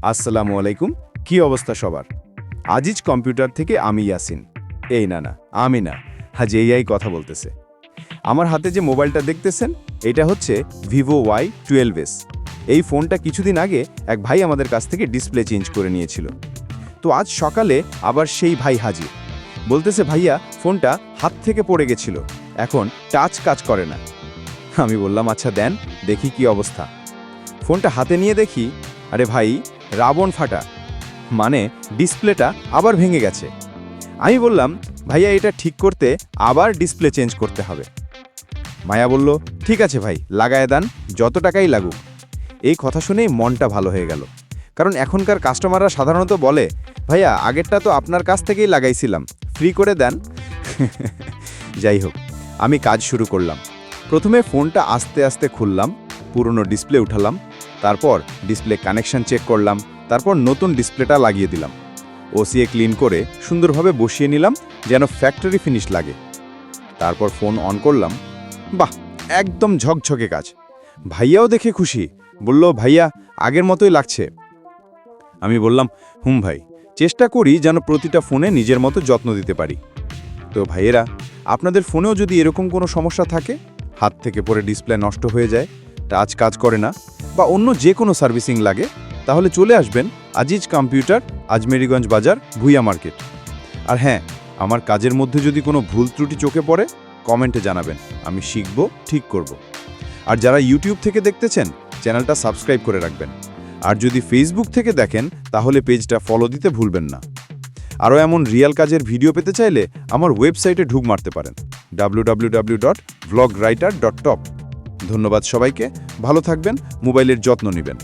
আসসালামু আলাইকুম। কি অবস্থা সবার? আজিজ কম্পিউটার থেকে আমি ইয়াসিন। এই না, আমি না। হাজি এআই কথা বলতেছে। আমার হাতে যে মোবাইলটা দেখতেছেন, এটা হচ্ছে Vivo Y12s। এই ফোনটা কিছুদিন আগে এক ভাই আমাদের কাছ থেকে ডিসপ্লে চেঞ্জ করে নিয়েছিল। তো আজ সকালে আবার সেই ভাই হাজির। বলতেছে, ভাইয়া ফোনটা হাত থেকে পড়ে গেছিল, এখন টাচ কাজ করে না। আমি বললাম, আচ্ছা দেন, দেখি কি অবস্থা। ফোনটা হাতে নিয়ে দেখি, আরে ভাই, রাবণ ফাটা, মানে ডিসপ্লেটা আবার ভেঙে গেছে। আমি বললাম, ভাইয়া এটা ঠিক করতে আবার ডিসপ্লে চেঞ্জ করতে হবে। মায়া বলল, ঠিক আছে ভাই, লাগায় দেন, যত টাকাই লাগুক। এই কথা শুনেই মনটা ভালো হয়ে গেল, কারণ এখনকার কাস্টমাররা সাধারণত বলে, ভাইয়া আগেরটা তো আপনার কাছ থেকেই লাগাইছিলাম, ফ্রি করে দেন। যাই হোক, আমি কাজ শুরু করলাম। প্রথমে ফোনটা আস্তে আস্তে খুললাম, পুরনো ডিসপ্লে উঠালাম, তারপর ডিসপ্লে কানেকশন চেক করলাম, তারপর নতুন ডিসপ্লেটা লাগিয়ে দিলাম। ওসিএ ক্লিন করে সুন্দরভাবে বসিয়ে নিলাম, যেন ফ্যাক্টরি ফিনিশ লাগে। তারপর ফোন অন করলাম। বাহ, একদম ঝকঝকে কাজ। ভাইয়াও দেখে খুশি, বলল, ভাইয়া আগের মতোই লাগছে। আমি বললাম, ভাই, চেষ্টা করি যেন প্রতিটা ফোনে নিজের মতো যত্ন দিতে পারি। তো ভাইয়েরা, আপনাদের ফোনেও যদি এরকম কোনো সমস্যা থাকে, হাত থেকে পড়ে ডিসপ্লে নষ্ট হয়ে যায়, টাচ কাজ করে না, বা অন্য যে কোনো সার্ভিসিং লাগে, তাহলে চলে আসবেন আজিজ কম্পিউটার, আজমেরিগঞ্জ বাজার, ভুইয়া মার্কেট। আর হ্যাঁ, আমার কাজের মধ্যে যদি কোনো ভুল ত্রুটি চোখে পড়ে, কমেন্টে জানাবেন, আমি শিখব, ঠিক করব। আর যারা ইউটিউব থেকে দেখতেছেন, চ্যানেলটা সাবস্ক্রাইব করে রাখবেন। আর যদি ফেসবুক থেকে দেখেন, তাহলে পেজটা ফলো দিতে ভুলবেন না। আরও এমন রিয়েল কাজের ভিডিও পেতে চাইলে আমার ওয়েবসাইটে ঢুক মারতে পারেন, www.vlogwriter.top। ধন্যবাদ সবাইকে, ভালো থাকবেন, মোবাইলের যত্ন নেবেন,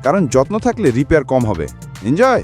কারণ যত্ন থাকলে রিপেয়ার কম হবে। এনজয়।